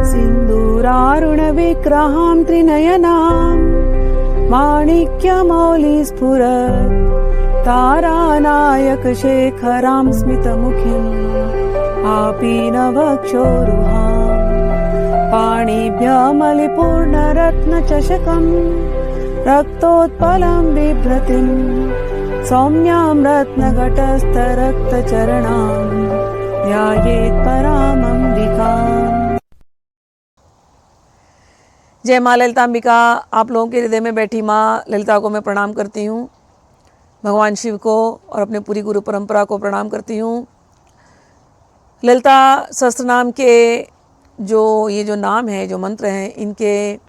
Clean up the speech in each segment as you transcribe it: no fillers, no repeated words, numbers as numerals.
सिन्दूरारुणविग्रहां त्रिनयनां माणिक्यमौलिस्फुरत् तारानायकशेखरां स्मितमुखीम् आपीनवक्षोरुहां पाणिभ्यमलिपूर्णरत्नचषकम् रक्तोत्पलं बिभ्रतिं सौम्यां रत्नघटस्थरक्तचरणां ध्यायेत् परामम्बिकाम्। जय माँ ललिताम्बिका। आप लोगों के हृदय में बैठी माँ ललिता को मैं प्रणाम करती हूँ। भगवान शिव को और अपने पूरी गुरु परंपरा को प्रणाम करती हूँ। ललिता सहस्त्रनाम के ये जो नाम है, जो मंत्र हैं, इनके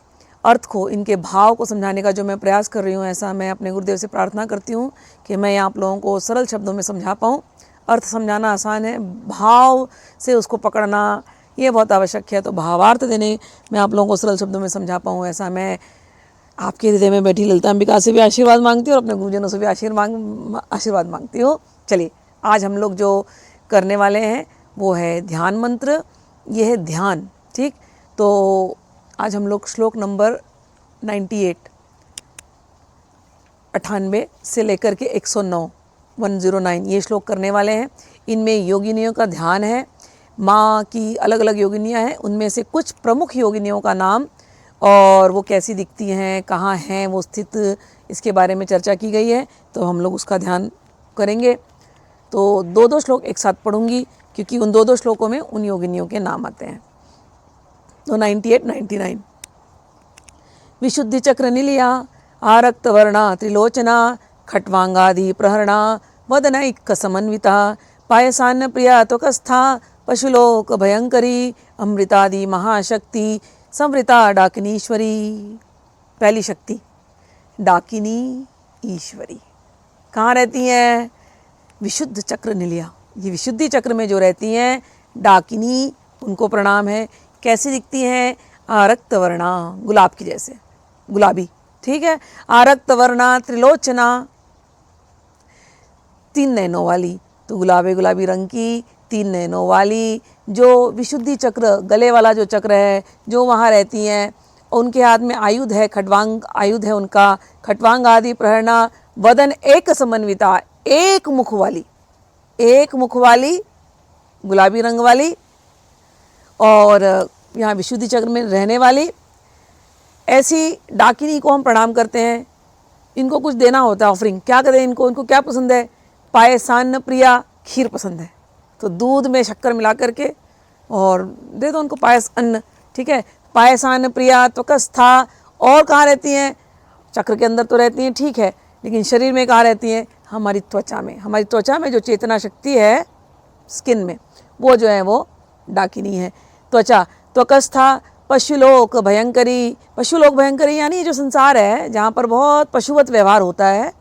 अर्थ को, इनके भाव को समझाने का जो मैं प्रयास कर रही हूँ, ऐसा मैं अपने गुरुदेव से प्रार्थना करती हूँ कि मैं आप लोगों को सरल शब्दों में समझा पाऊँ। अर्थ समझाना आसान है, भाव से उसको पकड़ना ये बहुत आवश्यक है। तो भावार्थ देने मैं आप लोगों को सरल शब्दों में समझा पाऊँ, ऐसा मैं आपके हृदय में बैठी ललिताम्बिका से भी आशीर्वाद मांगती हूँ और अपने गुरुजनों से भी आशीर्वाद मांगती हूँ। चलिए, आज हम लोग जो करने वाले हैं वो है ध्यान मंत्र। ये है ध्यान, ठीक। तो आज हम लोग श्लोक नंबर 98 से लेकर के 109 ये श्लोक करने वाले हैं। इनमें योगिनियों का ध्यान है। माँ की अलग अलग योगिनियाँ हैं, उनमें से कुछ प्रमुख योगिनियों का नाम और वो कैसी दिखती हैं, कहाँ हैं वो स्थित, इसके बारे में चर्चा की गई है। तो हम लोग उसका ध्यान करेंगे। तो दो श्लोक एक साथ पढ़ूंगी क्योंकि उन दो श्लोकों में उन योगिनियों के नाम आते हैं। तो 98-99 विशुद्धि चक्र निलिया आरक्त वर्णा त्रिलोचना खट्वांगाधि प्रहरणा वदनैक समन्विता पायसान्न प्रिया त्वकस्था पशुलोक भयंकरी अमृतादि महाशक्ति संवृता डाकिनीश्वरी। पहली शक्ति डाकिनी ईश्वरी कहाँ रहती हैं? विशुद्ध चक्र निलिया। ये विशुद्धि चक्र में जो रहती हैं डाकिनी, उनको प्रणाम है। कैसी दिखती हैं? आरक्त वर्णा, गुलाब की जैसे, गुलाबी, ठीक है। आरक्त वर्णा त्रिलोचना, 3 नयनों वाली, तो गुलाबी रंग की 3 नयनों वाली जो विशुद्धि चक्र, गले वाला जो चक्र है, जो वहाँ रहती हैं। उनके हाथ में आयुध है, खट्वांग आयुध है उनका। खट्वांग आदि प्रहरणा वदन एक समन्विता, एक मुख वाली गुलाबी रंग वाली और यहाँ विशुद्धि चक्र में रहने वाली ऐसी डाकिनी को हम प्रणाम करते हैं। इनको कुछ देना होता है, ऑफरिंग। क्या करें इनको क्या पसंद है? पायसान्न प्रिया, खीर पसंद है, तो दूध में शक्कर मिला करके और दे दो उनको पायस अन्न, ठीक है। पायसान्न प्रिया त्वकस्था, और कहाँ रहती हैं? चक्र के अंदर तो रहती हैं, ठीक है, लेकिन शरीर में कहाँ रहती हैं? हमारी त्वचा में जो चेतना शक्ति है स्किन में, वो जो है वो डाकिनी है। त्वचा त्वकस्था पशुलोक भयंकरी। पशुलोक भयंकरी यानी जो संसार है जहाँ पर बहुत पशुवत व्यवहार होता है,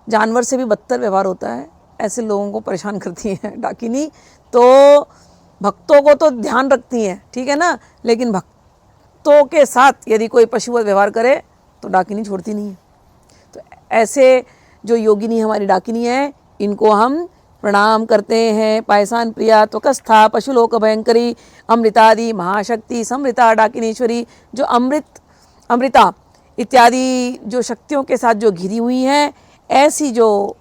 जानवर से भी बदतर व्यवहार होता है, ऐसे लोगों को परेशान करती हैं डाकिनी। तो भक्तों को तो ध्यान रखती हैं, ठीक है ना, लेकिन भक्तों के साथ यदि कोई पशुवत व्यवहार करे तो डाकिनी छोड़ती नहीं है। तो ऐसे जो योगिनी हमारी डाकिनी है, इनको हम प्रणाम करते हैं। पायसान प्रिया त्वकस्था पशुलोक भयंकरी अमृतादि महाशक्ति संवृता डाकिनीश्वरी, जो अमृता इत्यादि जो शक्तियों के साथ जो घिरी हुई हैं, ऐसी जो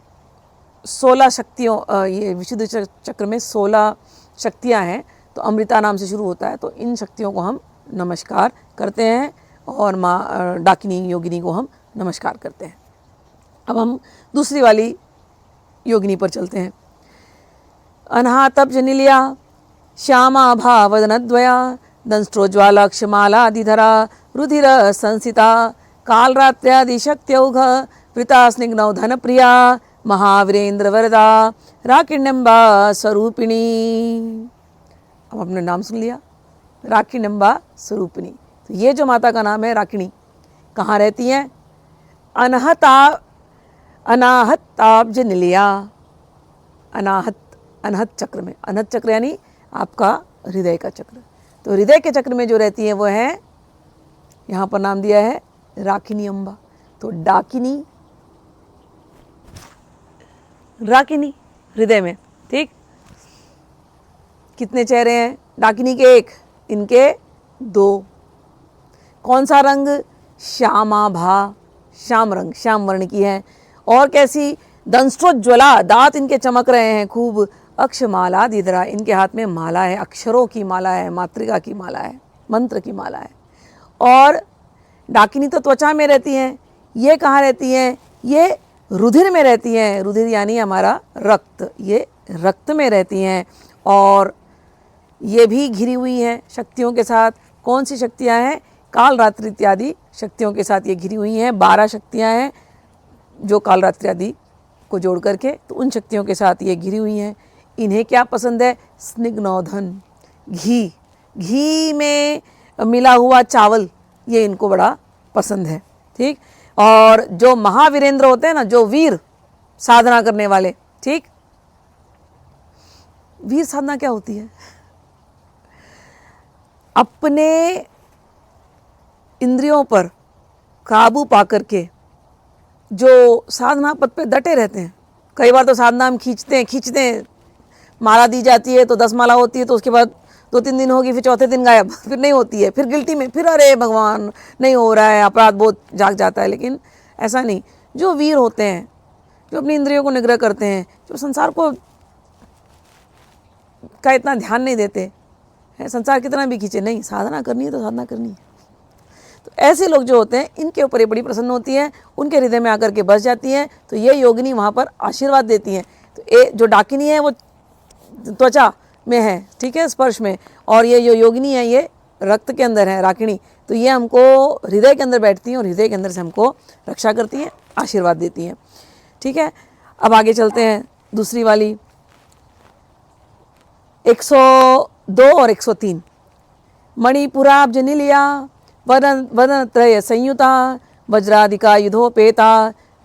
16 शक्तियों, ये विशुद्ध चक्र में 16 शक्तियाँ हैं, तो अमृता नाम से शुरू होता है। तो इन शक्तियों को हम नमस्कार करते हैं और माँ डाकिनी योगिनी को हम नमस्कार करते हैं। अब हम दूसरी वाली योगिनी पर चलते हैं। अनाहतब्ज निलिया श्यामा भावदनद्वया दंष्ट्रोज्वालक्षमालाधिधरा रुधिर संसिता कालरात्र्यादिशक्त्यौघ वृता स्निग्नौ धनप्रिया महावीरेंद्र वरदा राकिण्यम्बा स्वरूपिणी। अब आपने नाम सुन लिया, राकिण्यम्बा स्वरूपिणी। तो ये जो माता का नाम है राकिणी, कहाँ रहती हैं? अनाहताब्ज निलिया, अनाहत चक्र में। अनाहत चक्र यानी आपका हृदय का चक्र। तो हृदय के चक्र में जो रहती है वो है, यहाँ पर नाम दिया है राकिनी अम्बा। तो डाकिनी राकिनी हृदय में, ठीक। कितने चेहरे हैं डाकिनी के? एक। इनके 2। कौन सा रंग? श्यामाभा, श्याम रंग, श्याम वर्ण की है। और कैसी? दंष्ट्रोज्ज्वला, दांत इनके चमक रहे हैं खूब। अक्षमाला दीदरा, इनके हाथ में माला है, अक्षरों की माला है, मातृका की माला है, मंत्र की माला है। और डाकिनी तो त्वचा में रहती हैं, ये कहाँ रहती हैं? ये रुधिर में रहती हैं। रुधिर यानी हमारा रक्त, ये रक्त में रहती हैं। और ये भी घिरी हुई हैं शक्तियों के साथ। कौन सी शक्तियाँ हैं? काल रात्रि इत्यादि शक्तियों के साथ ये घिरी हुई हैं। 12 शक्तियाँ हैं जो काल रात्रि आदि को जोड़ करके, तो उन शक्तियों के साथ ये घिरी हुई हैं। इन्हें क्या पसंद है? स्निग्धोधन, घी, घी में मिला हुआ चावल, ये इनको बड़ा पसंद है। ठीक। और जो महावीरेंद्र होते हैं ना, जो वीर साधना करने वाले, ठीक, वीर साधना क्या होती है? अपने इंद्रियों पर काबू पा करके जो साधना पद पे डटे रहते हैं। कई बार तो साधना हम खींचते हैं, माला दी जाती है तो 10 माला होती है, तो उसके बाद 2-3 दिन होगी, फिर चौथे दिन गायब, फिर नहीं होती है, फिर गिल्टी में, फिर अरे भगवान नहीं हो रहा है, अपराध बोध जाग जाता है। लेकिन ऐसा नहीं। जो वीर होते हैं, जो अपनी इंद्रियों को निग्रह करते हैं, जो संसार को का इतना ध्यान नहीं देते हैं, संसार कितना भी खींचे, नहीं, साधना करनी है तो साधना करनी है। तो ऐसे लोग जो होते हैं, इनके ऊपर ये बड़ी प्रसन्न होती हैं, उनके हृदय में आकर के बस जाती हैं। तो ये योगिनी वहाँ पर आशीर्वाद देती हैं। तो जो डाकिनी है वो त्वचा में है, ठीक है, स्पर्श में, और ये जो योगिनी है ये रक्त के अंदर है, राकिणी। तो ये हमको हृदय के अंदर बैठती हैं और हृदय के अंदर से हमको रक्षा करती हैं, आशीर्वाद देती हैं। ठीक है। अब आगे चलते हैं दूसरी वाली 102 और 103। मणिपुराब्ज निलिया वदन त्रय संयुता वज्रादिका युधोपेता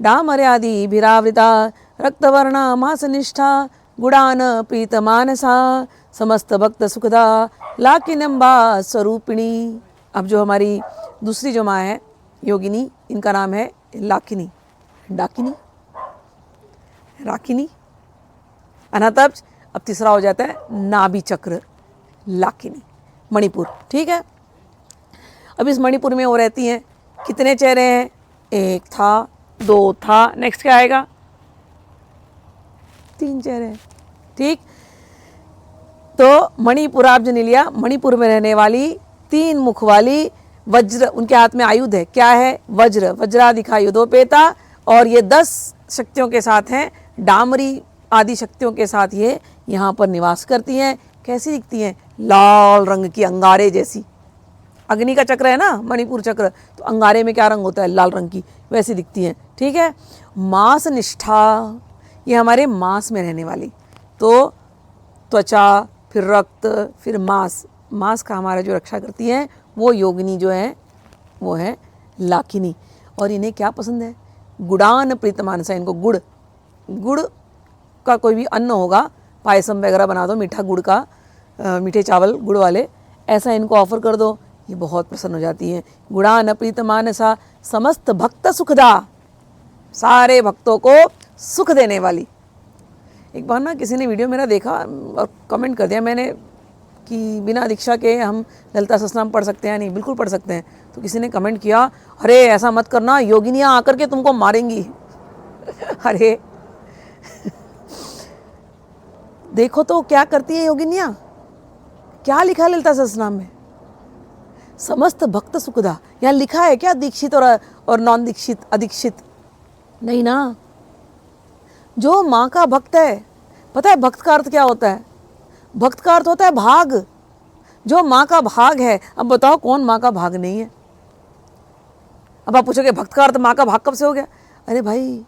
डामर्यादिभिरावृता रक्तवर्णा मासनिष्ठा गुणान प्रीतमानसा समस्त भक्त सुखदा लाकिनम्बा स्वरूपिणी। अब जो हमारी दूसरी जो माँ है योगिनी, इनका नाम है लाकिनी, डाकिनी, राकिनी, अनातब्ज। अब तीसरा हो जाता है नाभि चक्र, लाकिनी, मणिपुर। ठीक है। अब इस मणिपुर में वो रहती हैं। कितने चेहरे हैं? 1 था, 2 था, नेक्स्ट क्या आएगा? 3 चेहरे हैं। ठीक। तो मणिपुराब्ज निलिया, मणिपुर में रहने वाली 3 मुख वाली, वज्र, उनके हाथ में आयुध है। क्या है? वज्र, वज्रादिका युधोपेता। और ये 10 शक्तियों के साथ हैं, डामरी आदि शक्तियों के साथ ये यहाँ पर निवास करती हैं। कैसी दिखती हैं? लाल रंग की, अंगारे जैसी। अग्नि का चक्र है ना मणिपुर चक्र, तो अंगारे में क्या रंग होता है? लाल रंग की, वैसी दिखती हैं। ठीक है। मांस निष्ठा, ये हमारे मांस में रहने वाली। तो त्वचा, फिर रक्त, फिर मांस, मांस का हमारा जो रक्षा करती है वो योगिनी जो है वो है लाकिनी। और इन्हें क्या पसंद है? गुडान प्रीतमानसा, इनको गुड़, गुड़ का कोई भी अन्न होगा, पायसम वगैरह बना दो, मीठा गुड़ का, मीठे चावल गुड़ वाले, ऐसा इनको ऑफर कर दो, ये बहुत प्रसन्न हो जाती हैं। गुणान प्रीतमानसा समस्त भक्त सुखदा, सारे भक्तों को सुख देने वाली। एक बार ना किसी ने वीडियो मेरा देखा और कमेंट कर दिया मैंने कि बिना दीक्षा के हम ललिता सहस्त्रनाम पढ़ सकते हैं? नहीं, बिल्कुल पढ़ सकते हैं। तो किसी ने कमेंट किया, अरे ऐसा मत करना, योगिनियाँ आकर के तुमको मारेंगी। अरे देखो तो क्या करती है योगिनियाँ, क्या लिखा है ललिता सहस्त्रनाम में? समस्त भक्त सुखदा। यहाँ लिखा है क्या दीक्षित और नॉन दीक्षित, अदीक्षित? नहीं ना। जो माँ का भक्त है, पता है भक्त का अर्थ क्या होता है? भक्त का अर्थ होता है भाग। जो माँ का भाग है, अब बताओ कौन माँ का भाग नहीं है? अब आप पूछोगे भक्त का अर्थ माँ का भाग कब से हो गया? अरे भाई,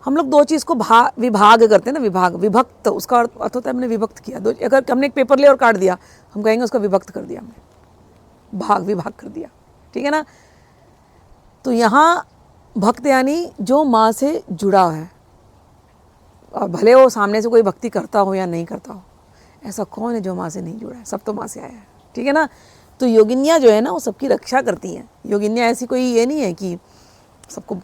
हम लोग 2 चीज़ को विभाग करते हैं ना, विभाग, विभक्त, उसका अर्थ होता है हमने विभक्त किया। अगर हमने एक पेपर लिया और काट दिया, हम कहेंगे उसका विभक्त कर दिया हमने, विभाग कर दिया। ठीक है ना। तो यहाँ भक्त यानी जो माँ से जुड़ा है, और भले वो सामने से कोई भक्ति करता हो या नहीं करता हो, ऐसा कौन है जो माँ से नहीं जुड़ा है? सब तो माँ से आया है। ठीक है ना। तो योगिनियाँ जो है ना वो सबकी रक्षा करती हैं। योगिनियाँ ऐसी कोई ये नहीं है कि सबको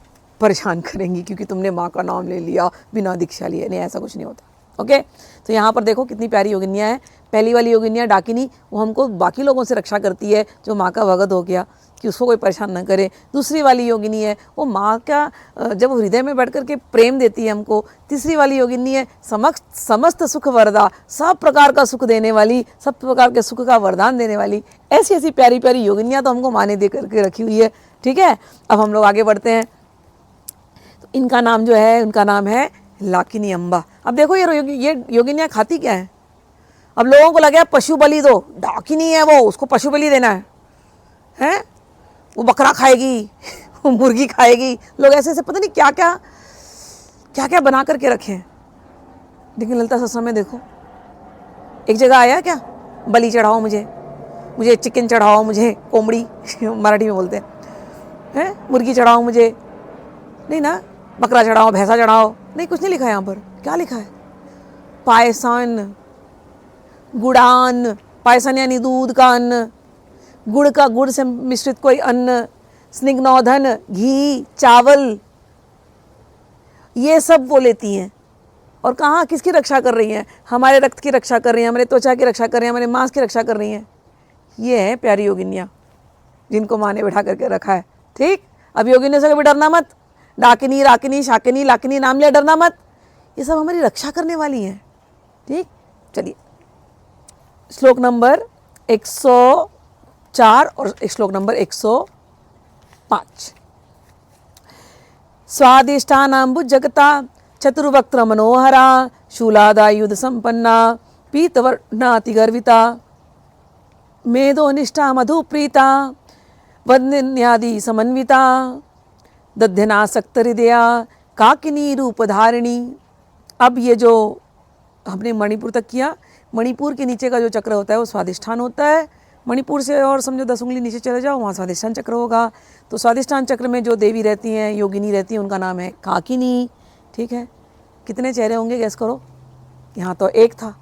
परेशान करेंगी क्योंकि तुमने माँ का नाम ले लिया बिना दीक्षा लिए, नहीं, ऐसा कुछ नहीं होता। ओके। तो यहाँ पर देखो कितनी प्यारी योगिनियाँ हैं। पहली वाली योगिनिया डाकिनी, वो हमको बाकी लोगों से रक्षा करती है, जो माँ का भगत हो गया कि उसको कोई परेशान न करे। दूसरी वाली योगिनी है वो माँ का जब वो हृदय में बैठ कर के प्रेम देती है हमको। तीसरी वाली योगिनी है समस्त सुख वरदा, सब प्रकार का सुख देने वाली, सब प्रकार के सुख का वरदान देने वाली। ऐसी ऐसी प्यारी प्यारी योगिनियाँ तो हमको माँ ने दे करके रखी हुई है। ठीक है, अब हम लोग आगे बढ़ते हैं। तो इनका नाम जो है, उनका नाम है लाकिनी अम्बा। अब देखो ये योगिनियाँ खाती क्या है। अब लोगों को लगे पशु बलि दो, डाकिनी है वो, उसको पशु बलि देना है, हैं? वो बकरा खाएगी, वो मुर्गी खाएगी। लोग ऐसे ऐसे पता नहीं क्या क्या क्या क्या बना करके रखे हैं। लेकिन ललिता सहस्त्रनाम में देखो, एक जगह आया क्या, बलि चढ़ाओ मुझे चिकन चढ़ाओ, मुझे कोमड़ी मराठी में बोलते हैं, मुर्गी चढ़ाओ मुझे, नहीं ना, बकरा चढ़ाओ, भैंसा चढ़ाओ, नहीं, कुछ नहीं लिखा है यहाँ पर। क्या लिखा है? पायसन, गुड़ान, पायसन यानी दूध का अन्न, गुड़ से मिश्रित कोई अन्न, स्निग्धोधन, घी, चावल, ये सब वो लेती हैं। और कहाँ किसकी रक्षा कर रही हैं? हमारे रक्त की रक्षा कर रही हैं, हमारे त्वचा की रक्षा कर रही हैं, हमारे मांस की रक्षा कर रही हैं। ये है प्यारी योगिनियाँ जिनको माँ ने बैठा करके रखा है। ठीक, अब योगिनियों से कभी डरना मत। डाकिनी, राकिनी, शाकिनी, लाकिनी नाम लिया, डरना मत। ये सब हमारी रक्षा करने वाली हैं। ठीक, चलिए श्लोक नंबर 104 और श्लोक नंबर 105। स्वादिष्ठानाम्बु जगता चतुर्वक्त्र मनोहरा, शूलादायुध संपन्ना, पीतवर्णातिगर्विता, मेधोनिष्ठा मधुप्रीता, वंदिन्यादि समन्विता, दध्यनासक्त हृदया, काकिनी रूपधारिणी। अब ये जो हमने मणिपुर तक किया, मणिपुर के नीचे का जो चक्र होता है वो स्वादिष्ठान होता है। मणिपुर से और समझो 10 उंगली नीचे चले जाओ, वहाँ स्वादिष्ठान चक्र होगा। तो स्वादिष्ठान चक्र में जो देवी रहती हैं, योगिनी रहती हैं, उनका नाम है काकिनी। ठीक है, कितने चेहरे होंगे गैस करो। यहाँ तो 1 था,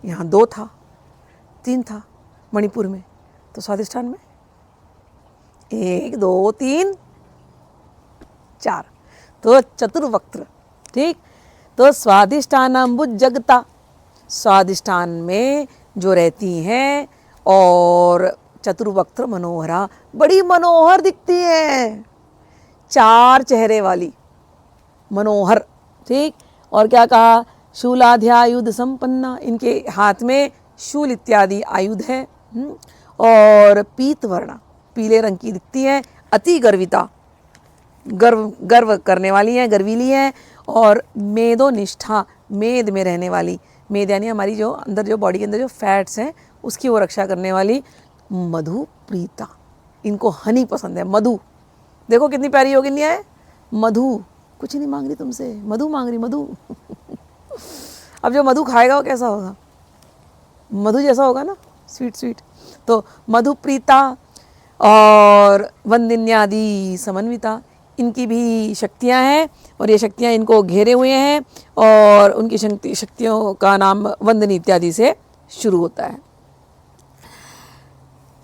यहाँ 2 था, 3 था मणिपुर में, तो स्वादिष्ठान में 1 2 3 4, तो चतुर्वक्त्र। ठीक, तो स्वादिष्ठानाम्बुज जगता, स्वादिष्ठान में जो रहती हैं, और चतुर्वक्त्र मनोहरा, बड़ी मनोहर दिखती है, 4 चेहरे वाली, मनोहर। ठीक, और क्या कहा? शूलाध्यायुध संपन्ना, इनके हाथ में शूल इत्यादि आयुध है। और पीतवर्णा, पीले रंग की दिखती है। अति गर्विता, गर्व करने वाली हैं, गर्वीली हैं। और मेदोनिष्ठा, मेद में रहने वाली, मेद यानी हमारी जो अंदर, जो बॉडी के अंदर जो फैट्स हैं उसकी वो रक्षा करने वाली। मधु प्रीता, इनको हनी पसंद है, मधु। देखो कितनी प्यारी योगिनियाँ है, मधु, कुछ नहीं मांग रही तुमसे, मधु मांग रही, मधु। अब जो मधु खाएगा वो कैसा होगा? मधु जैसा होगा ना, स्वीट स्वीट। तो मधु प्रीता और वंदिन्यादि समन्विता, इनकी भी शक्तियाँ हैं, और ये शक्तियाँ इनको घेरे हुए हैं, और उनकी शक्तियों का नाम वंदनी इत्यादि से शुरू होता है।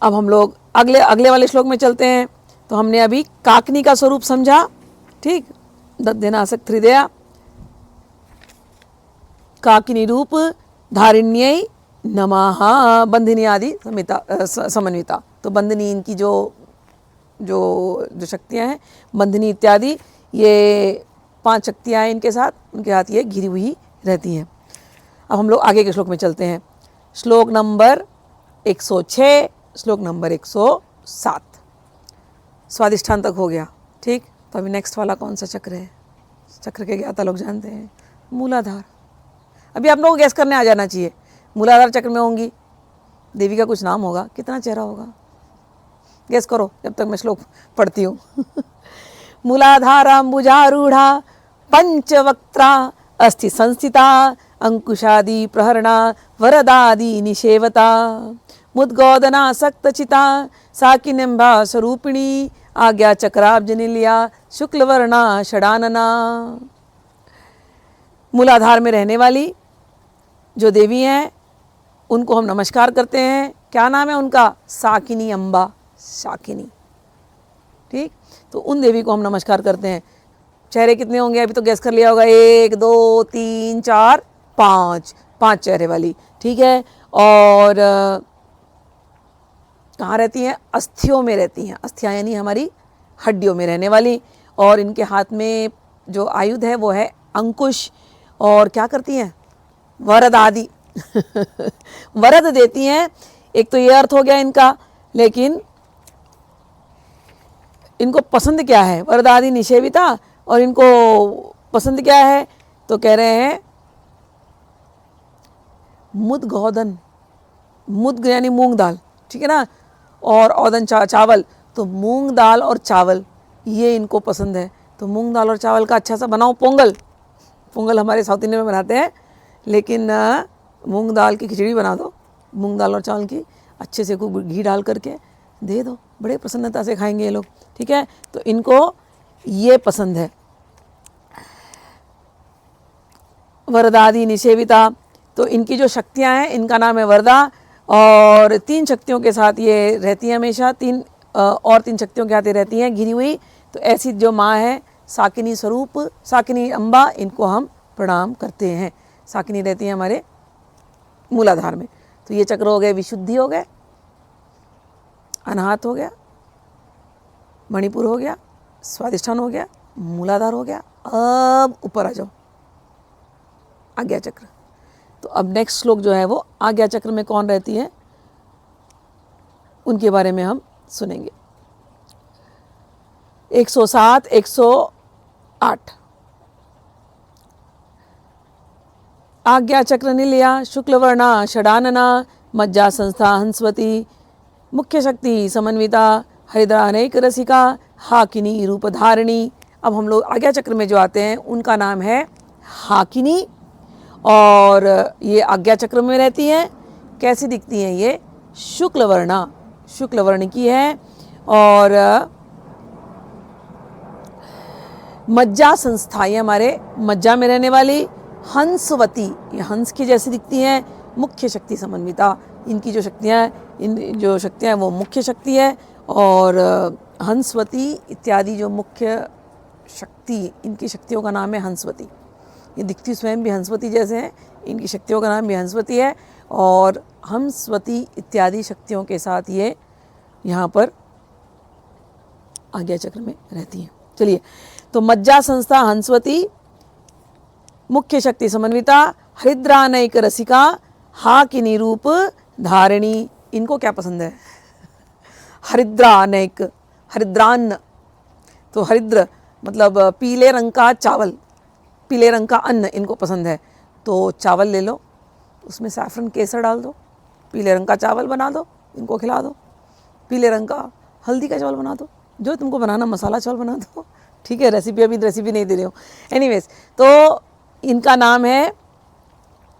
अब हम लोग अगले वाले श्लोक में चलते हैं। तो हमने अभी काकनी का स्वरूप समझा। ठीक, दध्यनासक्त हृदया, काकिनी रूप धारिण्यै नमः, बंधिनी आदि समन्विता। तो बंधिनी इनकी जो शक्तियाँ हैं, बंधिनी इत्यादि, ये 5 शक्तियाँ हैं इनके साथ, उनके हाथ ये घिरी हुई रहती हैं। अब हम लोग आगे के श्लोक में चलते हैं। श्लोक नंबर 106, श्लोक नंबर 107। स्वादिष्ठान तक हो गया। ठीक, तो अभी नेक्स्ट वाला कौन सा चक्र है? चक्र के ज्ञाता लोग जानते हैं, मूलाधार। अभी आप लोगों को गैस करने आ जाना चाहिए। मूलाधार चक्र में होंगी देवी का कुछ नाम होगा, कितना चेहरा होगा, गैस करो जब तक मैं श्लोक पढ़ती हूँ। मूलाधाराम्बुजारूढ़ा पंचवक्त्रा अस्थि संस्थिता, अंकुशादि प्रहरणा वरदादि निषेवता, मुद्गोदनासक्तचिता साकिन्यम्बा स्वरूपिणी, आज्ञा चक्राब्जनिल्या शुक्लवर्णा षडानना। मूलाधार में रहने वाली जो देवी हैं उनको हम नमस्कार करते हैं। क्या नाम है उनका? साकिनी अम्बा, साकिनी। ठीक, तो उन देवी को हम नमस्कार करते हैं। चेहरे कितने होंगे? अभी तो गैस कर लिया होगा, 1 2 3 4 5 चेहरे वाली। ठीक है, और कहाँ रहती हैं? अस्थियों में रहती हैं। अस्थियाँ यानी हमारी हड्डियों में रहने वाली। और इनके हाथ में जो आयुध है वो है अंकुश। और क्या करती हैं? वरद आदि वरद देती हैं। एक तो ये अर्थ हो गया इनका, लेकिन इनको पसंद क्या है? वरद आदि निषेविता। और इनको पसंद क्या है? तो कह रहे हैं मुद गौदन। मुद यानी मूंग दाल, ठीक है ना, और औदन चावल। तो मूंग दाल और चावल ये इनको पसंद है। तो मूंग दाल और चावल का अच्छा सा बनाओ पोंगल। पोंगल हमारे साउथ इंडिया में बनाते हैं, लेकिन मूंग दाल की खिचड़ी बना दो, मूंग दाल और चावल की, अच्छे से खूब घी डाल करके दे दो, बड़े प्रसन्नता से खाएंगे ये लोग, ठीक है। तो इनको ये पसंद है। वरदादि निषेविता, तो इनकी जो शक्तियाँ हैं इनका नाम है वरदा। और 3 शक्तियों के साथ ये रहती हैं हमेशा। 3 शक्तियों के साथ रहती हैं घिरी हुई। तो ऐसी जो माँ है साकिनी स्वरूप, साकिनी अम्बा, इनको हम प्रणाम करते हैं। साकिनी रहती हैं हमारे मूलाधार में। तो ये चक्र हो गए, विशुद्धि हो गए, अनाहत हो गया, मणिपुर हो गया, स्वादिष्ठान हो गया, मूलाधार हो गया। अब ऊपर आ जाओ, आज्ञा चक्र। तो अब नेक्स्ट श्लोक जो है वो आज्ञा चक्र में कौन रहती है उनके बारे में हम सुनेंगे। 107, 108। आज्ञा चक्र निलया शुक्लवर्णा षडानना मज्जा संस्था हंसवती मुख्य शक्ति समन्विता हरिद्रा अनेक रसिका हाकिनी रूपधारिणी। अब हम लोग आज्ञा चक्र में जो आते हैं उनका नाम है हाकिनी। और ये आज्ञा चक्र में रहती हैं। कैसी दिखती हैं ये? शुक्लवर्णा, शुक्लवर्ण की है। और मज्जा संस्था, ये हमारे मज्जा में रहने वाली। हंसवती, ये हंस की जैसी दिखती हैं। मुख्य शक्ति समन्विता, इनकी जो शक्तियाँ हैं वो मुख्य शक्ति है। और हंसवती इत्यादि जो मुख्य शक्ति, इनकी शक्तियों का नाम है हंसवती। ये दिखती स्वयं भी हंसवती जैसे हैं, इनकी शक्तियों का नाम भी हंसवती है। और हंसवती इत्यादि शक्तियों के साथ ये यहाँ पर आज्ञा चक्र में रहती हैं। चलिए, तो मज्जा संस्था हंसवती, मुख्य शक्ति समन्विता, हरिद्रानैक रसिका, हाकिनी रूप धारिणी। इनको क्या पसंद है? हरिद्रानैक, हरिद्रान्न। तो हरिद्र मतलब पीले रंग का चावल, पीले रंग का अन्न इनको पसंद है। तो चावल ले लो, उसमें सैफरन केसर डाल दो, पीले रंग का चावल बना दो, इनको खिला दो। पीले रंग का हल्दी का चावल बना दो, जो तुमको बनाना, मसाला चावल बना दो, ठीक है। रेसिपी नहीं दे रही हूँ। एनीवेज, तो इनका नाम है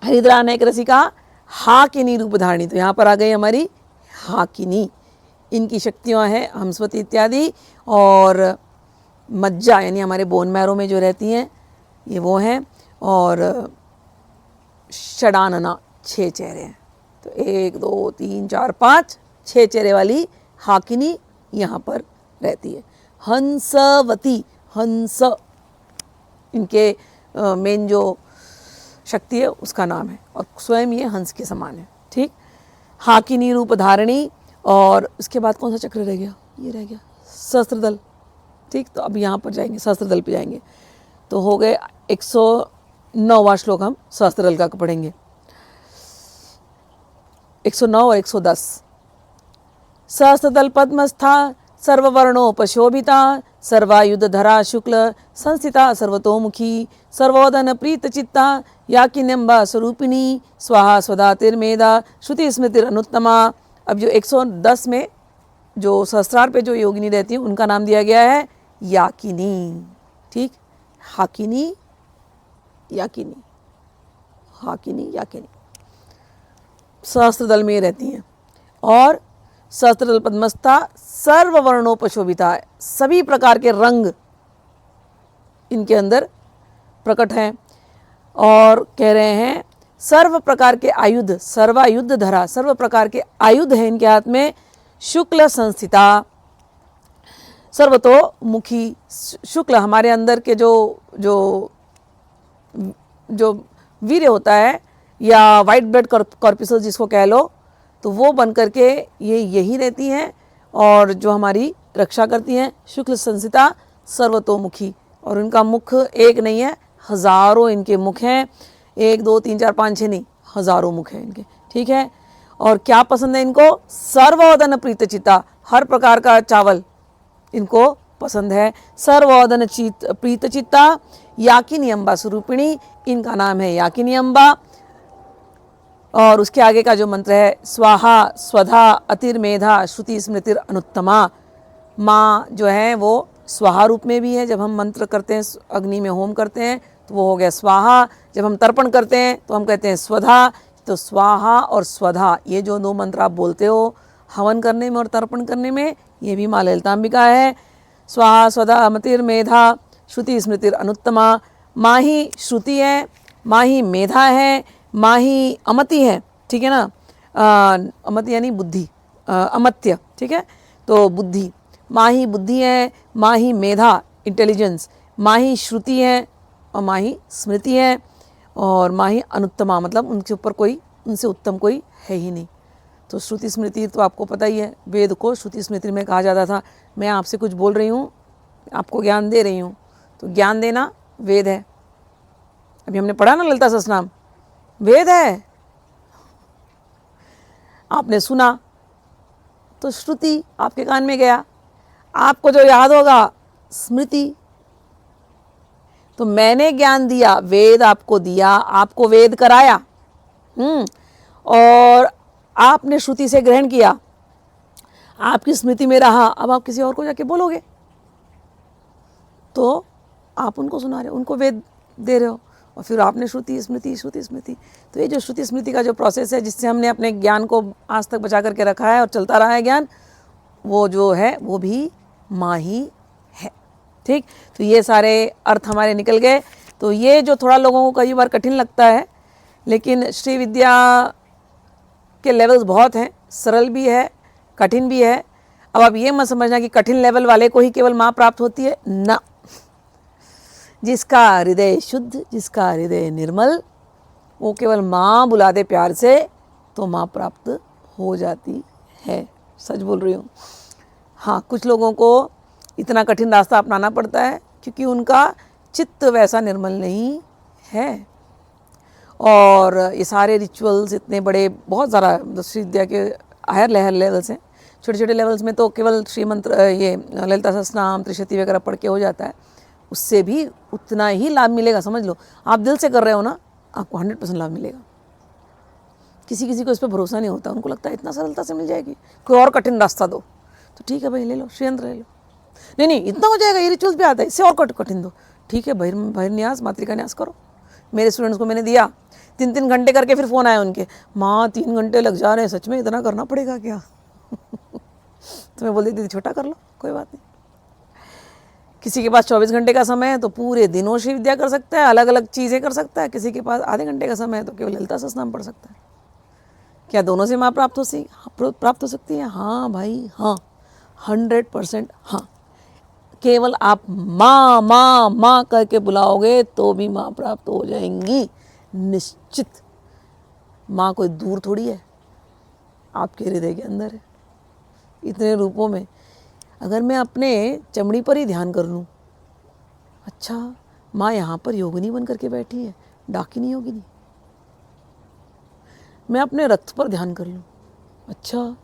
हरिद्रा अनेक रसिका हाकिनी रूपधारिणी। तो यहाँ पर आ गई हमारी हाकिनी। इनकी शक्तियाँ हैं हंसवती इत्यादि। और मज्जा यानी हमारे बोन मैरो में जो रहती हैं ये वो हैं। और षडानना, 6 चेहरे हैं। तो 1 2 3 4 5 6 चेहरे वाली हाकिनी यहाँ पर रहती है। हंसवती, हंस इनके मेन जो शक्ति है उसका नाम है। और स्वयं ये हंस के समान है, ठीक। हाकिनी रूप धारिणी। और उसके बाद कौन सा चक्र रह गया? ये रह गया सहस्त्रदल, ठीक। तो अब यहाँ पर जाएंगे, सहस्त्रदल पे जाएंगे। तो हो गए 109वां श्लोक हम सहस्त्रदल का पढ़ेंगे। 109 और 110। सहस्त्रदल पद्मस्था सर्ववर्णोपशोभिता सर्वायुधधरा शुक्ल संस्थिता सर्वतोमुखी सर्वोदन प्रीत चित्ता याकिन्यम्बा स्वरूपिणी स्वाहा स्वदा तिर्मेदा श्रुति स्मृतिर अनुत्तमा। अब जो 110 में जो सहस्त्रार पे जो योगिनी रहती है उनका नाम दिया गया है याकिनी, ठीक। हाकिनी, याकिनी, हाकिनी, याकिनी सहस्त्रदल में रहती हैं। और सहस्त्रदल पद्मस्था सर्ववर्णोपशोभिता, सभी प्रकार के रंग इनके अंदर प्रकट हैं। और कह रहे हैं सर्व प्रकार के आयुध, सर्वायुध धरा, सर्व प्रकार के आयुध हैं इनके हाथ में। शुक्ल संस्थिता, सर्वतोमुखी, शुक्ल हमारे अंदर के जो वीर्य होता है या वाइट ब्लड कॉर्पिसल जिसको कह लो, तो वो बन करके ये यही रहती हैं और जो हमारी रक्षा करती हैं। शुक्ल संसिता सर्वतोमुखी, और उनका मुख एक नहीं है, हजारों इनके मुख हैं, 1 2 3 4 5 6 नहीं, हजारों मुख हैं इनके, ठीक है। और क्या पसंद है इनको? सर्वोदन प्रीतचिता, हर प्रकार का चावल इनको पसंद है। सर्वोदन प्रीतचित्ता याकिनी अम्बा स्वरूपिणी, इनका नाम है याकिनी अम्बा। और उसके आगे का जो मंत्र है स्वाहा स्वधा अतिर्मेधा श्रुति स्मृतिर अनुत्तमा, माँ जो है वो स्वाहा रूप में भी है, जब हम मंत्र करते हैं अग्नि में होम करते हैं तो वो हो गया स्वाहा, जब हम तर्पण करते हैं तो हम कहते हैं स्वधा। तो स्वाहा और स्वधा ये जो 2 मंत्र आप बोलते हो हवन करने में और तर्पण करने में, ये भी माँ ललितांबिका है। स्वाहा स्वधा मतिर्मेधा श्रुति स्मृतिर अनुत्तमा, माँ ही श्रुति है, माँ ही मेधा है, माँ ही अमति है, ठीक है ना। अमति यानी बुद्धि, अमत्य, ठीक है। तो बुद्धि, माँ ही बुद्धि है, माँ ही मेधा इंटेलिजेंस, माँ ही श्रुति है और माँ ही स्मृति है, और माँ ही अनुत्तमा मतलब उनके ऊपर कोई, उनसे उत्तम कोई है ही नहीं। तो श्रुति स्मृति तो आपको पता ही है, वेद को श्रुति स्मृति में कहा जाता था। मैं आपसे कुछ बोल रही हूँ, आपको ज्ञान दे रही हूँ, तो ज्ञान देना वेद है। अभी हमने पढ़ा ना ललिता सहस्त्रनाम, वेद है। आपने सुना तो श्रुति आपके कान में गया, आपको जो याद होगा स्मृति। तो मैंने ज्ञान दिया, वेद आपको दिया, आपको वेद कराया, और आपने श्रुति से ग्रहण किया, आपकी स्मृति में रहा। अब आप किसी और को जाके बोलोगे तो आप उनको सुना रहे हो, उनको वेद दे रहे हो, और फिर आपने श्रुति स्मृति श्रुति स्मृति। तो ये जो श्रुति स्मृति का जो प्रोसेस है जिससे हमने अपने ज्ञान को आज तक बचा करके रखा है और चलता रहा है ज्ञान, वो जो है वो भी माँ ही है, ठीक। तो ये सारे अर्थ हमारे निकल गए। तो ये जो थोड़ा लोगों को कई बार कठिन लगता है, लेकिन श्री विद्या के लेवल्स बहुत हैं, सरल भी है कठिन भी है। अब आप ये मत समझना कि कठिन लेवल वाले को ही केवल माँ प्राप्त होती है, ना। जिसका हृदय शुद्ध, जिसका हृदय निर्मल, वो केवल माँ बुला दे प्यार से तो माँ प्राप्त हो जाती है। सच बोल रही हूँ। हाँ, कुछ लोगों को इतना कठिन रास्ता अपनाना पड़ता है क्योंकि उनका चित्त वैसा निर्मल नहीं है। और ये सारे रिचुअल्स इतने बड़े, बहुत ज़्यादा श्री विद्या के हायर लेवल्स हैं। छोटे छोटे लेवल्स में तो केवल श्रीमंत्र, ये ललिता सहस्त्रनाम त्रिशती वगैरह पढ़ के हो जाता है, उससे भी उतना ही लाभ मिलेगा। समझ लो, आप दिल से कर रहे हो ना, आपको 100% लाभ मिलेगा। किसी किसी को इस पर भरोसा नहीं होता, उनको लगता है इतना सरलता से मिल जाएगी, कोई और कठिन रास्ता दो। तो ठीक है भाई, ले लो, श्रीयंत्र ले लो। नहीं नहीं, इतना हो जाएगा, ये रिचुअल्स भी आता है, इससे और कठिन दो। ठीक है, बहिर्न्यास मातृका न्यास करो। मेरे स्टूडेंट्स को मैंने दिया, 3-3 घंटे करके फिर फ़ोन आया उनके, माँ 3 घंटे लग जा रहे हैं, सच में इतना करना पड़ेगा क्या? तो मैं बोल दी, छोटा कर लो, कोई बात नहीं। किसी के पास 24 घंटे का समय है तो पूरे दिनों श्री विद्या कर सकता है, अलग अलग चीज़ें कर सकता है। किसी के पास आधे घंटे का समय है तो केवल ललिता सहस्त्रनाम पढ़ सकता है। क्या दोनों से माँ प्राप्त हो सकती है? हाँ भाई, हाँ, 100% हाँ। केवल आप माँ माँ माँ करके बुलाओगे तो भी माँ प्राप्त हो जाएंगी, निश्चित। माँ कोई दूर थोड़ी है, आपके हृदय के अंदर है, इतने रूपों में। अगर मैं अपने चमड़ी पर ही ध्यान कर लूँ, अच्छा माँ यहाँ पर योगिनी बन करके बैठी है, डाकिनी योगिनी। मैं अपने रक्त पर ध्यान कर लूँ, अच्छा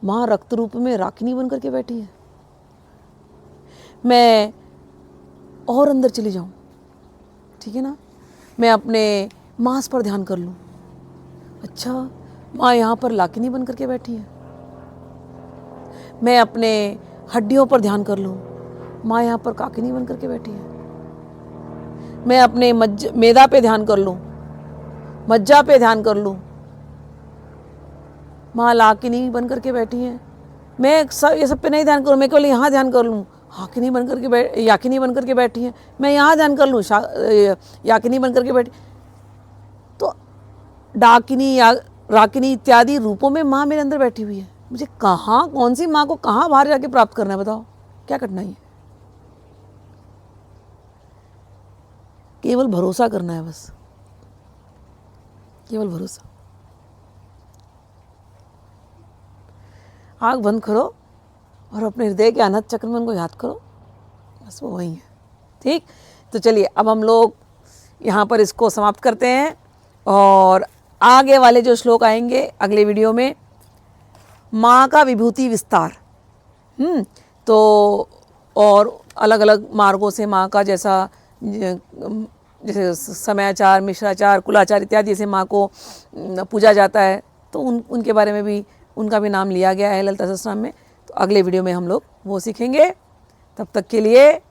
माँ रक्त रूप में राकिनी बन करके बैठी है। मैं और अंदर चली जाऊँ, ठीक है ना, मैं अपने मांस पर ध्यान कर लूँ, अच्छा माँ यहाँ पर लाकिनी बन करके बैठी है। मैं अपने हड्डियों पर ध्यान कर लूँ, माँ यहाँ पर काकिनी बन करके बैठी है। मैं अपने मेदा पे ध्यान कर लूँ, मज्जा पे ध्यान कर लूँ, माँ लाकिनी बन करके बैठी है। मैं ये सब पे नहीं ध्यान करूँ, मैं केवल यहाँ ध्यान कर लूँ, हाकिनी बन करके याकिनी बन करके बैठी है। मैं यहाँ ध्यान कर लूँ, याकिनी बन करके बैठी। तो डाकिनी या राकिनी इत्यादि रूपों में माँ मेरे अंदर बैठी हुई है। मुझे कहाँ, कौन सी माँ को कहाँ बाहर जाके प्राप्त करना है, बताओ क्या कठिनाई है? केवल भरोसा करना है बस। केवल भरोसा। आँख बंद करो और अपने हृदय के अनहद चक्र में उनको याद करो, बस वो वही है। ठीक, तो चलिए अब हम लोग यहाँ पर इसको समाप्त करते हैं और आगे वाले जो श्लोक आएंगे अगले वीडियो में, माँ का विभूति विस्तार, तो और अलग अलग मार्गों से माँ का जैसे समयाचार, मिश्राचार, कुलाचार इत्यादि से माँ को पूजा जाता है, तो उनके बारे में भी, उनका भी नाम लिया गया है ललिता सहस्त्रनाम में। तो अगले वीडियो में हम लोग वो सीखेंगे। तब तक के लिए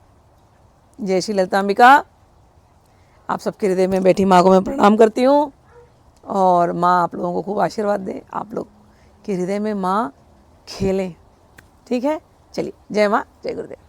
जय श्री ललितांबिका। आप सबके हृदय में बैठी माँ को मैं प्रणाम करती हूँ और माँ आप लोगों को खूब आशीर्वाद दे, आप लोग के हृदय में माँ खेलें। ठीक है, चलिए, जय माँ, जय गुरुदेव।